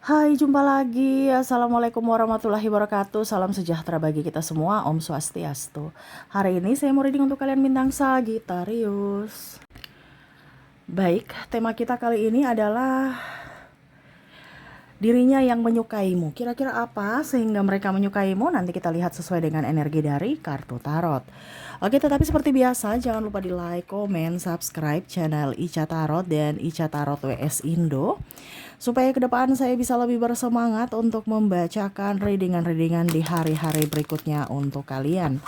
Hai, jumpa lagi. Assalamualaikum warahmatullahi wabarakatuh. Salam sejahtera bagi kita semua. Om Swastiastu. Hari ini saya mau reading untuk kalian bintang Sagittarius. Baik, tema kita kali ini adalah dirinya yang menyukaimu. Kira-kira apa sehingga mereka menyukaimu? Nanti kita lihat sesuai dengan energi dari kartu tarot. Oke, tetapi seperti biasa jangan lupa di like, komen, subscribe channel Ica Tarot dan Ica Tarot WS Indo, supaya ke depan saya bisa lebih bersemangat untuk membacakan readingan-readingan di hari-hari berikutnya untuk kalian.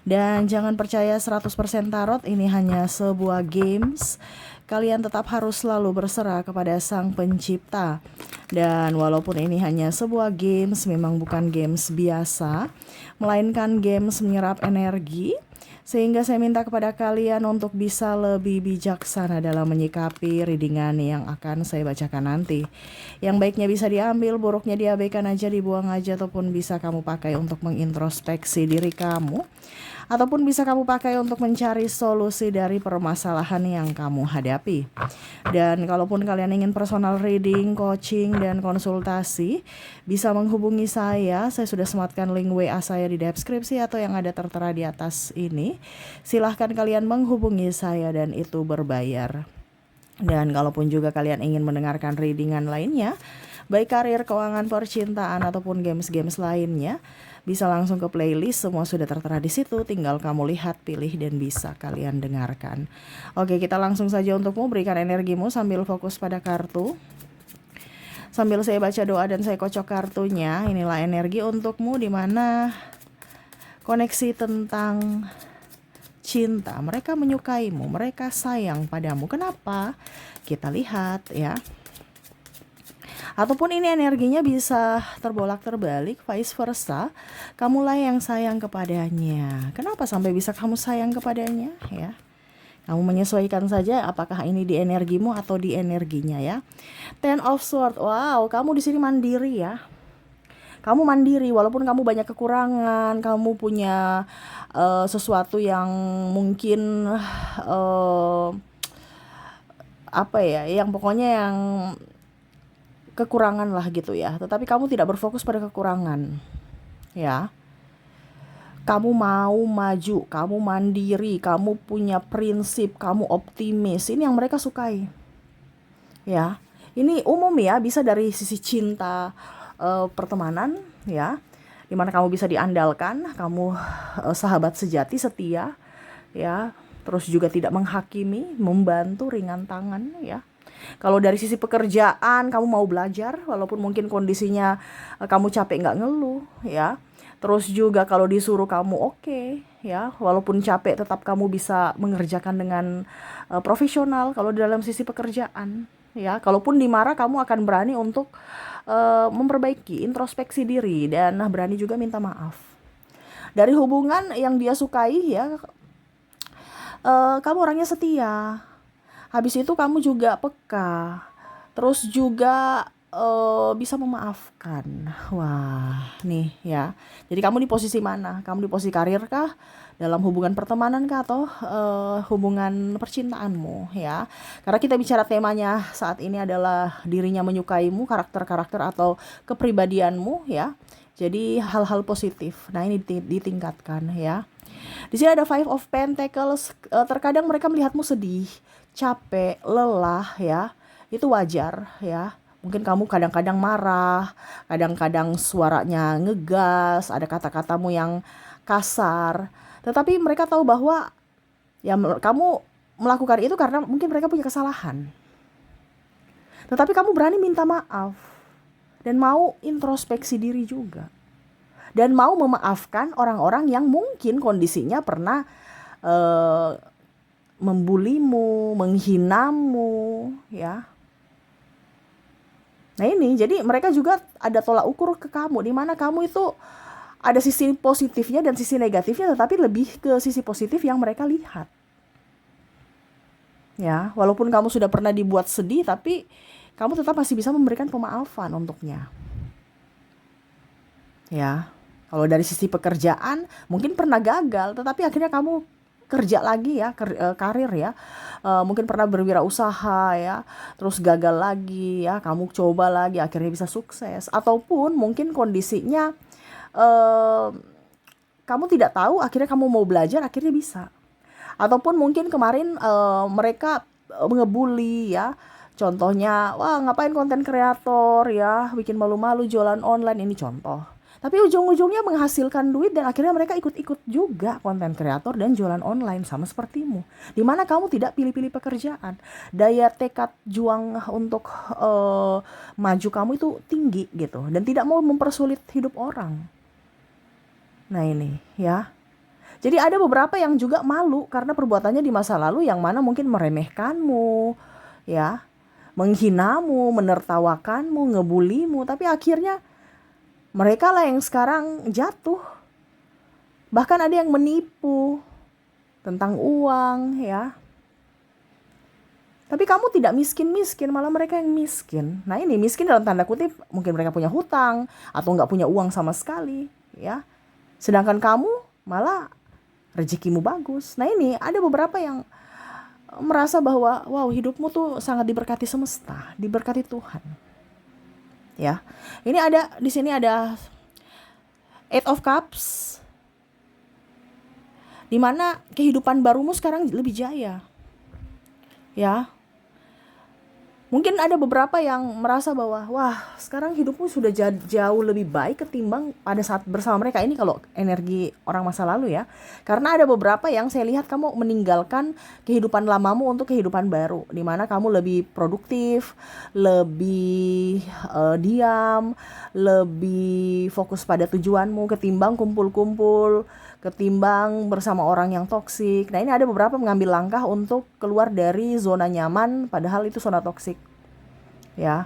Dan jangan percaya 100% tarot, ini hanya sebuah games. Kalian tetap harus selalu berserah kepada Sang Pencipta. Dan walaupun ini hanya sebuah games, memang bukan games biasa, melainkan games menyerap energi. Sehingga saya minta kepada kalian untuk bisa lebih bijaksana dalam menyikapi readingan yang akan saya bacakan nanti. Yang baiknya bisa diambil, buruknya diabaikan aja, dibuang aja, ataupun bisa kamu pakai untuk mengintrospeksi diri kamu, ataupun bisa kamu pakai untuk mencari solusi dari permasalahan yang kamu hadapi. Dan kalaupun kalian ingin personal reading, coaching, dan konsultasi, bisa menghubungi saya. Saya sudah sematkan link WA saya di deskripsi atau yang ada tertera di atas ini. Silahkan kalian menghubungi saya dan itu berbayar. Dan kalaupun juga kalian ingin mendengarkan readingan lainnya, baik karir, keuangan, percintaan, ataupun games-games lainnya, bisa langsung ke playlist, semua sudah tertera di situ. Tinggal kamu lihat, pilih, dan bisa kalian dengarkan. Oke, kita langsung saja untukmu, berikan energimu sambil fokus pada kartu. Sambil saya baca doa dan saya kocok kartunya, inilah energi untukmu, dimana koneksi tentang cinta. Mereka menyukaimu, mereka sayang padamu. Kenapa? Kita lihat ya. Ataupun ini energinya bisa terbolak terbalik, vice versa. Kamulah yang sayang kepadanya. Kenapa sampai bisa kamu sayang kepadanya ya? Kamu menyesuaikan saja apakah ini di energimu atau di energinya ya. Ten of Swords. Wow, kamu di sini mandiri ya. Kamu mandiri walaupun kamu banyak kekurangan, kamu punya sesuatu yang mungkin apa ya, yang pokoknya yang kekurangan lah gitu ya. Tetapi kamu tidak berfokus pada kekurangan ya. Kamu mau maju, kamu mandiri, kamu punya prinsip, kamu optimis. Ini yang mereka sukai ya. Ini umum ya, bisa dari sisi cinta, pertemanan ya, dimana kamu bisa diandalkan, kamu sahabat sejati, setia ya, terus juga tidak menghakimi, membantu, ringan tangan ya. Kalau dari sisi pekerjaan, kamu mau belajar walaupun mungkin kondisinya kamu capek, nggak ngeluh ya. Terus juga kalau disuruh kamu oke ya, walaupun capek tetap kamu bisa mengerjakan dengan profesional. Kalau dalam sisi pekerjaan ya, kalaupun dimarah kamu akan berani untuk memperbaiki, introspeksi diri, dan berani juga minta maaf. Dari hubungan yang dia sukai ya, kamu orangnya setia. Habis itu kamu juga peka. Terus juga bisa memaafkan. Wah, nih ya. Jadi kamu di posisi mana? Kamu di posisi karir kah? Dalam hubungan pertemanan kah? Atau hubungan percintaanmu ya? Karena kita bicara temanya saat ini adalah dirinya menyukaimu, karakter-karakter atau kepribadianmu ya. Jadi hal-hal positif. Nah, ini ditingkatkan ya. Di sini ada Five of Pentacles. Terkadang mereka melihatmu sedih, capek, lelah ya. Itu wajar ya. Mungkin kamu kadang-kadang marah, kadang-kadang suaranya ngegas, ada kata-katamu yang kasar. Tetapi mereka tahu bahwa ya kamu melakukan itu karena mungkin mereka punya kesalahan. Tetapi kamu berani minta maaf dan mau introspeksi diri juga. Dan mau memaafkan orang-orang yang mungkin kondisinya pernah membulimu, menghinamu ya. Nah ini, jadi mereka juga ada tolak ukur ke kamu, di mana kamu itu ada sisi positifnya dan sisi negatifnya, tetapi lebih ke sisi positif yang mereka lihat. Ya, walaupun kamu sudah pernah dibuat sedih, tapi kamu tetap masih bisa memberikan pemaafan untuknya. Ya, kalau dari sisi pekerjaan mungkin pernah gagal, tetapi akhirnya kamu kerja lagi ya, karir ya. Mungkin pernah berwirausaha ya, terus gagal lagi ya, kamu coba lagi akhirnya bisa sukses. Ataupun mungkin kondisinya eh, kamu tidak tahu, akhirnya kamu mau belajar akhirnya bisa. Ataupun mungkin kemarin mereka ngebully ya. Contohnya, wah ngapain konten kreator ya, bikin malu-malu jualan online, ini contoh. Tapi ujung-ujungnya menghasilkan duit dan akhirnya mereka ikut-ikut juga konten kreator dan jualan online sama sepertimu. Dimana kamu tidak pilih-pilih pekerjaan. Daya tekad juang untuk maju kamu itu tinggi gitu. Dan tidak mau mempersulit hidup orang. Nah ini ya. Jadi ada beberapa yang juga malu karena perbuatannya di masa lalu yang mana mungkin meremehkanmu, ya, menghinamu, menertawakanmu, ngebulimu, tapi akhirnya mereka lah yang sekarang jatuh. Bahkan ada yang menipu tentang uang, ya. Tapi kamu tidak miskin-miskin, malah mereka yang miskin. Nah ini miskin dalam tanda kutip, mungkin mereka punya hutang atau nggak punya uang sama sekali, ya. Sedangkan kamu malah rezekimu bagus. Nah ini ada beberapa yang merasa bahwa wow, hidupmu tuh sangat diberkati semesta, diberkati Tuhan. Ya. Ini ada di sini ada Eight of Cups, di mana kehidupan barumu sekarang lebih jaya. Ya. Mungkin ada beberapa yang merasa bahwa wah, sekarang hidupmu sudah jauh lebih baik ketimbang pada saat bersama mereka. Ini kalau energi orang masa lalu ya. Karena ada beberapa yang saya lihat kamu meninggalkan kehidupan lamamu untuk kehidupan baru, di mana kamu lebih produktif, lebih diam, lebih fokus pada tujuanmu ketimbang kumpul-kumpul, ketimbang bersama orang yang toksik. Nah ini ada beberapa mengambil langkah untuk keluar dari zona nyaman, padahal itu zona toksik. Ya,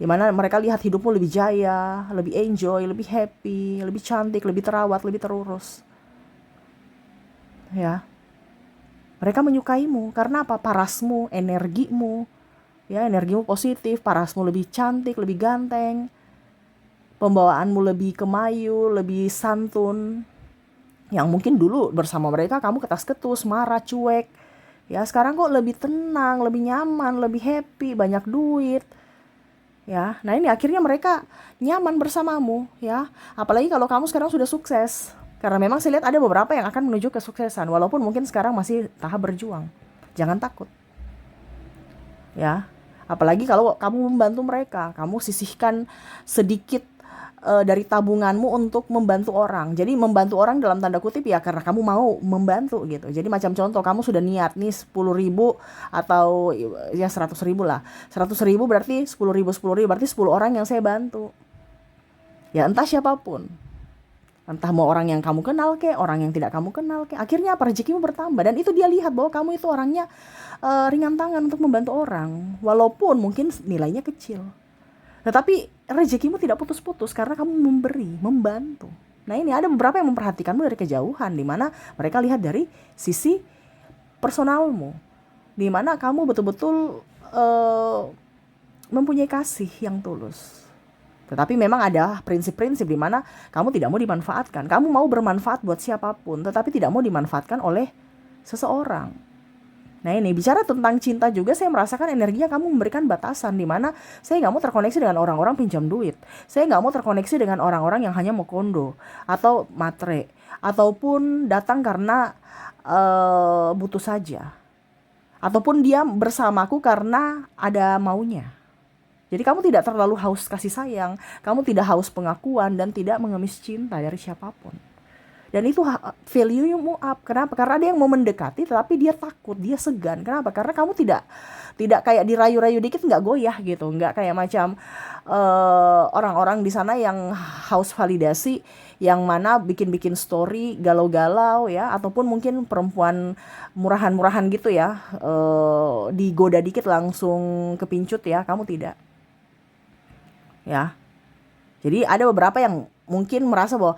dimana mereka lihat hidupmu lebih jaya, lebih enjoy, lebih happy, lebih cantik, lebih terawat, lebih terurus. Ya, mereka menyukaimu karena apa? Parasmu, energimu, ya energimu positif, parasmu lebih cantik, lebih ganteng, pembawaanmu lebih kemayu, lebih santun. Yang mungkin dulu bersama mereka kamu ketas-ketus, marah, cuek. Ya sekarang kok lebih tenang, lebih nyaman, lebih happy, banyak duit. Ya, nah ini akhirnya mereka nyaman bersamamu. Ya, apalagi kalau kamu sekarang sudah sukses. Karena memang saya lihat ada beberapa yang akan menuju kesuksesan, walaupun mungkin sekarang masih tahap berjuang. Jangan takut. Ya, apalagi kalau kamu membantu mereka, kamu sisihkan sedikit dari tabunganmu untuk membantu orang. Jadi membantu orang dalam tanda kutip ya karena kamu mau membantu gitu. Jadi macam contoh, kamu sudah niat nih 10.000 atau ya 100.000 lah. 100.000 berarti 10.000 berarti 10 orang yang saya bantu. Ya entah siapapun. Entah mau orang yang kamu kenal ke, orang yang tidak kamu kenal ke. Akhirnya apa, rezekimu bertambah. Dan itu dia lihat bahwa kamu itu orangnya ringan tangan untuk membantu orang. Walaupun mungkin nilainya kecil. Tetapi rezekimu tidak putus-putus karena kamu memberi, membantu. Nah ini ada beberapa yang memperhatikanmu dari kejauhan, di mana mereka lihat dari sisi personalmu, di mana kamu betul-betul mempunyai kasih yang tulus. Tetapi memang ada prinsip-prinsip di mana kamu tidak mau dimanfaatkan. Kamu mau bermanfaat buat siapapun, tetapi tidak mau dimanfaatkan oleh seseorang. Nah ini bicara tentang cinta juga, saya merasakan energinya kamu memberikan batasan, di mana saya nggak mau terkoneksi dengan orang-orang pinjam duit. Saya nggak mau terkoneksi dengan orang-orang yang hanya mau kondo atau matre, ataupun datang karena butuh saja, ataupun dia bersamaku karena ada maunya. Jadi kamu tidak terlalu haus kasih sayang, kamu tidak haus pengakuan, dan tidak mengemis cinta dari siapapun. Dan itu value-mu up. Kenapa? Karena ada yang mau mendekati tetapi dia takut, dia segan. Kenapa? Karena kamu tidak kayak dirayu-rayu dikit nggak goyah gitu, nggak kayak macam orang-orang di sana yang haus validasi, yang mana bikin-bikin story galau-galau ya, ataupun mungkin perempuan murahan-murahan gitu ya, digoda dikit langsung kepincut ya. Kamu tidak, ya. Jadi ada beberapa yang mungkin merasa bahwa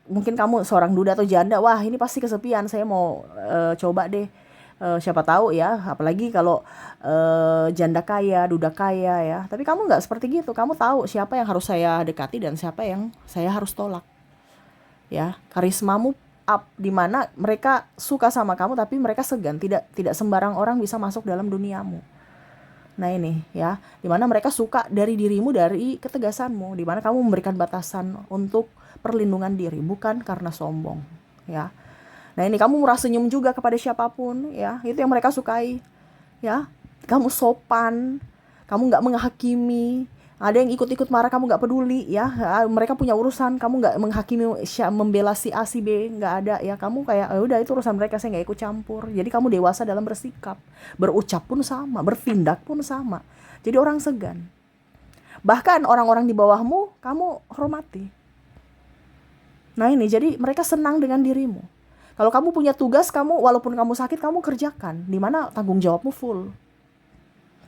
mungkin kamu seorang duda atau janda, wah ini pasti kesepian, saya mau coba deh, siapa tahu ya, apalagi kalau janda kaya, duda kaya ya. Tapi kamu nggak seperti gitu, kamu tahu siapa yang harus saya dekati dan siapa yang saya harus tolak. Ya, karismamu up, di mana mereka suka sama kamu tapi mereka segan, tidak sembarang orang bisa masuk dalam duniamu. Nah ini ya, dimana mereka suka dari dirimu, dari ketegasanmu, dimana kamu memberikan batasan untuk perlindungan diri, bukan karena sombong ya. Nah ini kamu murah senyum juga kepada siapapun ya, itu yang mereka sukai ya. Kamu sopan, kamu nggak menghakimi. Ada yang ikut-ikut marah kamu nggak peduli ya. Mereka punya urusan, kamu nggak menghakimi, membela si A si B, nggak ada ya. Kamu kayak udah itu urusan mereka, saya nggak ikut campur. Jadi kamu dewasa dalam bersikap, berucap pun sama, bertindak pun sama. Jadi orang segan. Bahkan orang-orang di bawahmu kamu hormati. Nah ini jadi mereka senang dengan dirimu. Kalau kamu punya tugas, kamu walaupun kamu sakit kamu kerjakan, dimana tanggung jawabmu full.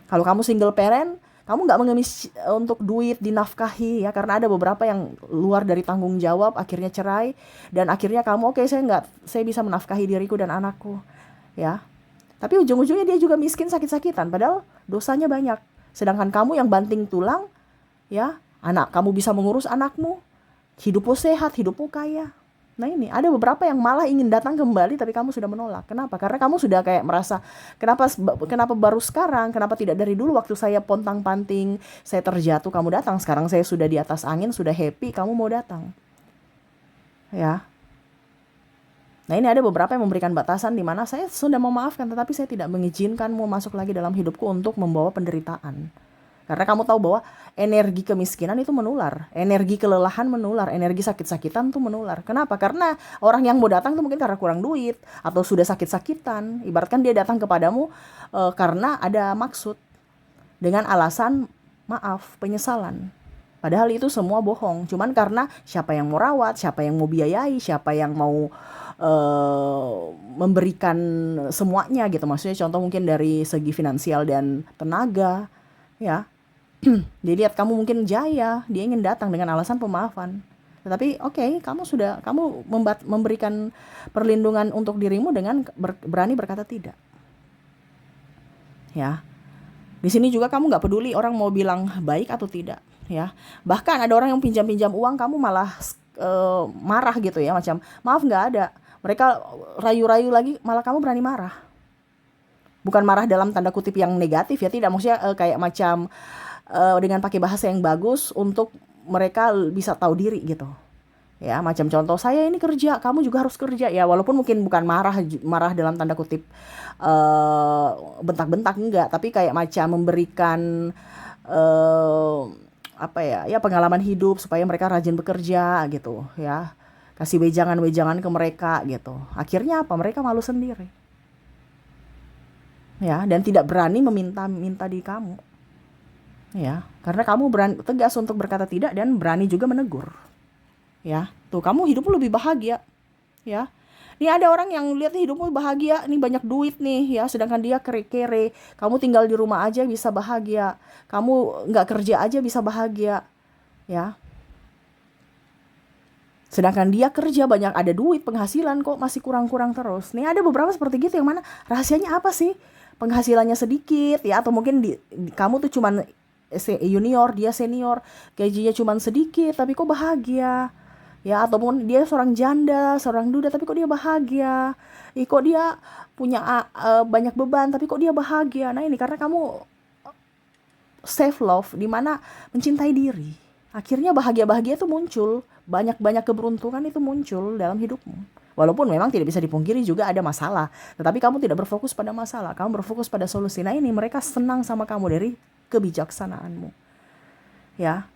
Kalau kamu single parent, kamu nggak mengemis untuk duit dinafkahi ya, karena ada beberapa yang luar dari tanggung jawab akhirnya cerai, dan akhirnya kamu oke, saya bisa menafkahi diriku dan anakku ya, tapi ujung-ujungnya dia juga miskin, sakit-sakitan, padahal dosanya banyak. Sedangkan kamu yang banting tulang ya, anak kamu bisa mengurus anakmu, hidupmu sehat, hidupmu kaya. Nah ini ada beberapa yang malah ingin datang kembali tapi kamu sudah menolak. Kenapa? Karena kamu sudah kayak merasa, kenapa baru sekarang? Kenapa tidak dari dulu waktu saya pontang-panting, saya terjatuh kamu datang. Sekarang saya sudah di atas angin, sudah happy, kamu mau datang. Ya. Nah ini ada beberapa yang memberikan batasan di mana saya sudah memaafkan tetapi saya tidak mengizinkanmu masuk lagi dalam hidupku untuk membawa penderitaan. Karena kamu tahu bahwa energi kemiskinan itu menular, energi kelelahan menular, energi sakit-sakitan tuh menular. Kenapa? Karena orang yang mau datang tuh mungkin karena kurang duit atau sudah sakit-sakitan. Ibaratkan dia datang kepadamu karena ada maksud, dengan alasan maaf, penyesalan. Padahal itu semua bohong. Cuman karena siapa yang mau rawat, siapa yang mau biayai, siapa yang mau memberikan semuanya gitu. Maksudnya contoh mungkin dari segi finansial dan tenaga ya. Dia lihat kamu mungkin jaya, dia ingin datang dengan alasan pemaafan. Tetapi kamu memberikan perlindungan untuk dirimu dengan berani berkata tidak. Ya. Di sini juga kamu nggak peduli orang mau bilang baik atau tidak, ya. Bahkan ada orang yang pinjam uang, kamu malah marah gitu ya, macam maaf nggak ada. Mereka rayu-rayu lagi, malah kamu berani marah. Bukan marah dalam tanda kutip yang negatif ya, tidak, maksudnya kayak macam dengan pakai bahasa yang bagus untuk mereka bisa tahu diri gitu ya. Macam contoh, saya ini kerja, kamu juga harus kerja ya, walaupun mungkin bukan marah dalam tanda kutip bentak-bentak, enggak, tapi kayak macam memberikan pengalaman hidup supaya mereka rajin bekerja gitu ya, kasih wejangan-wejangan ke mereka gitu. Akhirnya apa, mereka malu sendiri ya, dan tidak berani meminta di kamu ya, karena kamu berani tegas untuk berkata tidak dan berani juga menegur ya. Tuh kamu hidupmu lebih bahagia ya. Ini ada orang yang lihat hidupmu bahagia, nih banyak duit nih ya, sedangkan dia kere-kere. Kamu tinggal di rumah aja bisa bahagia, kamu nggak kerja aja bisa bahagia ya, sedangkan dia kerja banyak, ada duit, penghasilan kok masih kurang-kurang terus. Nih ada beberapa seperti gitu, yang mana rahasianya apa sih? Penghasilannya sedikit ya, atau mungkin kamu tuh cuman junior, dia senior, gajinya cuman sedikit tapi kok bahagia ya. Ataupun dia seorang janda, seorang duda tapi kok dia bahagia. Kok dia punya banyak beban tapi kok dia bahagia. Nah ini karena kamu self love, dimana mencintai diri. Akhirnya bahagia-bahagia itu muncul, banyak-banyak keberuntungan itu muncul dalam hidupmu. Walaupun memang tidak bisa dipungkiri juga ada masalah, tetapi kamu tidak berfokus pada masalah, kamu berfokus pada solusi. Nah ini mereka senang sama kamu dari kebijaksanaanmu ya.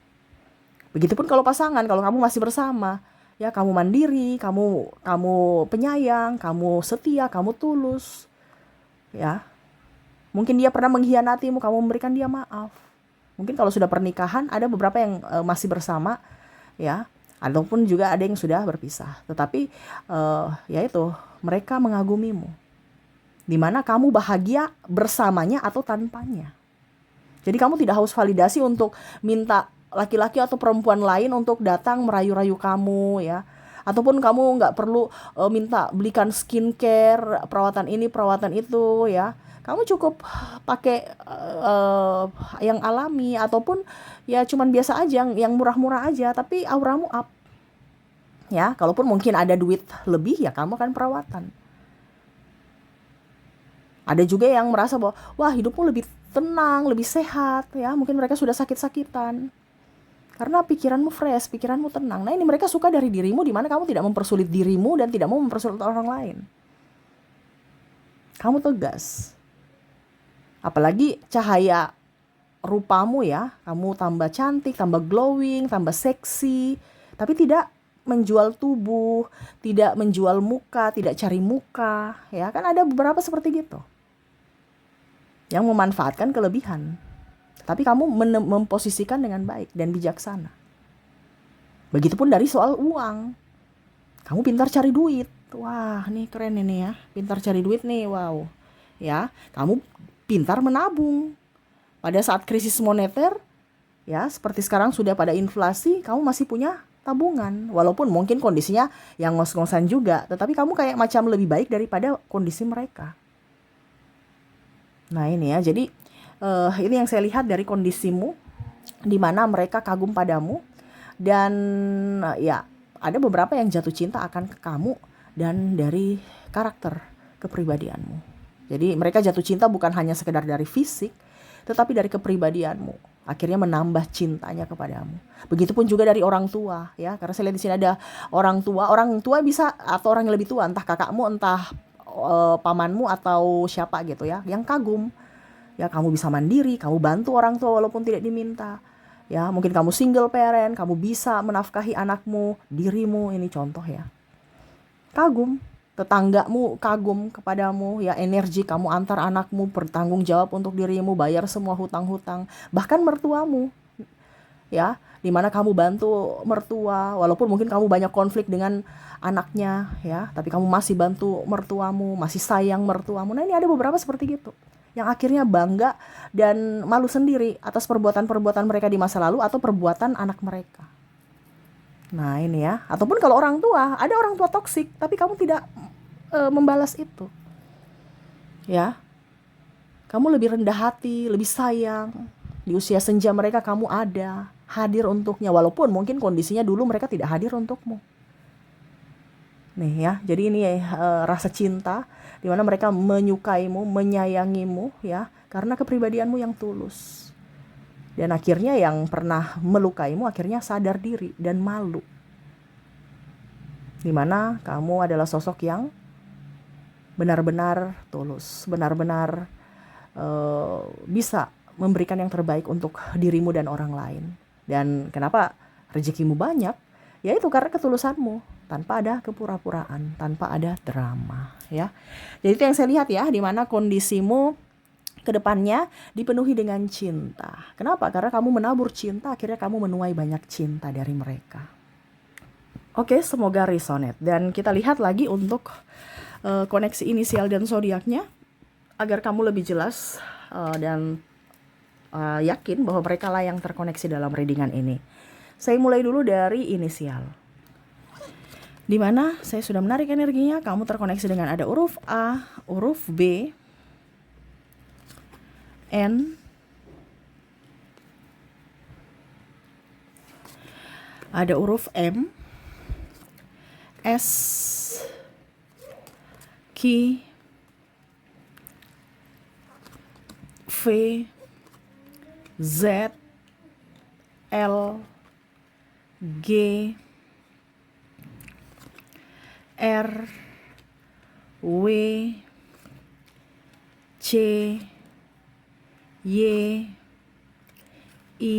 Begitupun kalau pasangan, kalau kamu masih bersama ya, kamu mandiri, kamu penyayang, kamu setia, kamu tulus ya. Mungkin dia pernah mengkhianatimu, kamu memberikan dia maaf. Mungkin kalau sudah pernikahan, ada beberapa yang masih bersama ya, ataupun juga ada yang sudah berpisah. Tetapi ya itu, mereka mengagumimu, dimana kamu bahagia bersamanya atau tanpanya. Jadi kamu tidak haus validasi untuk minta laki-laki atau perempuan lain untuk datang merayu-rayu kamu ya. Ataupun kamu nggak perlu minta belikan skincare, perawatan ini, perawatan itu ya. Kamu cukup pakai yang alami, ataupun ya cuman biasa aja, yang murah-murah aja, tapi auramu up Ya, kalaupun mungkin ada duit lebih, ya kamu akan perawatan. Ada juga yang merasa bahwa, wah hidupmu lebih tenang, lebih sehat, ya. Mungkin mereka sudah sakit-sakitan. Karena pikiranmu fresh, pikiranmu tenang. Nah ini mereka suka dari dirimu, di mana kamu tidak mempersulit dirimu dan tidak mau mempersulit orang lain. Kamu tegas. Apalagi cahaya rupamu ya, kamu tambah cantik, tambah glowing, tambah seksi. Tapi tidak menjual tubuh, tidak menjual muka, tidak cari muka. Ya kan ada beberapa seperti gitu. Yang memanfaatkan kelebihan. Tapi kamu memposisikan dengan baik dan bijaksana. Begitupun dari soal uang. Kamu pintar cari duit. Wah, nih keren ini ya. Pintar cari duit nih, wow. Ya, kamu pintar menabung. Pada saat krisis moneter, ya seperti sekarang sudah pada inflasi, kamu masih punya tabungan. Walaupun mungkin kondisinya yang ngos-ngosan juga, tetapi kamu kayak macam lebih baik daripada kondisi mereka. Nah ini ya, jadi ini yang saya lihat dari kondisimu, di mana mereka kagum padamu, dan ya ada beberapa yang jatuh cinta akan kamu dan dari karakter kepribadianmu. Jadi mereka jatuh cinta bukan hanya sekedar dari fisik, tetapi dari kepribadianmu. Akhirnya menambah cintanya kepadamu. Begitupun juga dari orang tua, ya. Karena saya lihat di sini ada orang tua bisa atau orang yang lebih tua, entah kakakmu, entah pamanmu atau siapa gitu ya, yang kagum. Ya kamu bisa mandiri, kamu bantu orang tua walaupun tidak diminta. Ya mungkin kamu single parent, kamu bisa menafkahi anakmu, dirimu, ini contoh ya. Kagum, tetanggamu kagum kepadamu, ya energi kamu antar anakmu, bertanggung jawab untuk dirimu, bayar semua hutang-hutang, bahkan mertuamu. Ya, dimana kamu bantu mertua, walaupun mungkin kamu banyak konflik dengan anaknya, ya, tapi kamu masih bantu mertuamu, masih sayang mertuamu. Nah ini ada beberapa seperti gitu, yang akhirnya bangga dan malu sendiri atas perbuatan-perbuatan mereka di masa lalu atau perbuatan anak mereka. Nah ini ya, ataupun kalau orang tua, ada orang tua toksik, tapi kamu tidak membalas itu. Ya, kamu lebih rendah hati, lebih sayang. Di usia senja mereka kamu ada, hadir untuknya, walaupun mungkin kondisinya dulu mereka tidak hadir untukmu. Nih ya, jadi ini rasa cinta di mana mereka menyukaimu, menyayangimu ya, karena kepribadianmu yang tulus. Dan akhirnya yang pernah melukaimu akhirnya sadar diri dan malu. Di mana kamu adalah sosok yang benar-benar tulus, benar-benar bisa memberikan yang terbaik untuk dirimu dan orang lain. Dan kenapa rezekimu banyak? Ya itu karena ketulusanmu, tanpa ada kepura-puraan, tanpa ada drama, ya. Jadi itu yang saya lihat ya, di mana kondisimu ke depannya dipenuhi dengan cinta. Kenapa? Karena kamu menabur cinta, akhirnya kamu menuai banyak cinta dari mereka. Oke, semoga resonate. Dan kita lihat lagi untuk koneksi inisial dan zodiaknya, agar kamu lebih jelas dan yakin bahwa mereka lah yang terkoneksi dalam readingan ini. Saya mulai dulu dari inisial, di mana saya sudah menarik energinya. Kamu terkoneksi dengan ada huruf A, huruf B, N, ada huruf M, S, Q, V, Z, L, G, R, W, C, Y, I,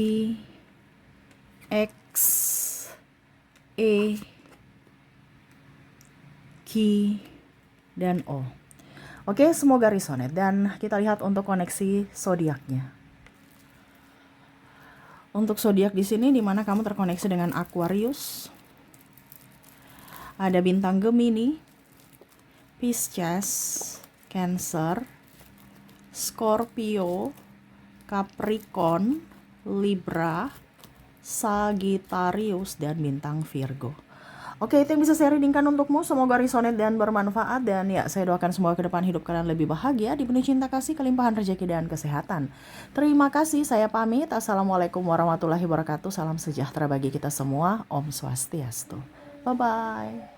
X, E, Q, dan O. Oke, semoga resonate dan kita lihat untuk koneksi zodiaknya. Untuk zodiak di sini di mana kamu terkoneksi dengan Aquarius, ada bintang Gemini, Pisces, Cancer, Scorpio, Capricorn, Libra, Sagittarius, dan bintang Virgo. Oke, itu yang bisa saya readingkan untukmu. Semoga resonate dan bermanfaat. Dan ya, saya doakan semoga ke depan hidup kalian lebih bahagia, dipenuhi cinta kasih, kelimpahan rezeki dan kesehatan. Terima kasih, saya pamit. Assalamualaikum warahmatullahi wabarakatuh. Salam sejahtera bagi kita semua. Om Swastiastu. Bye bye.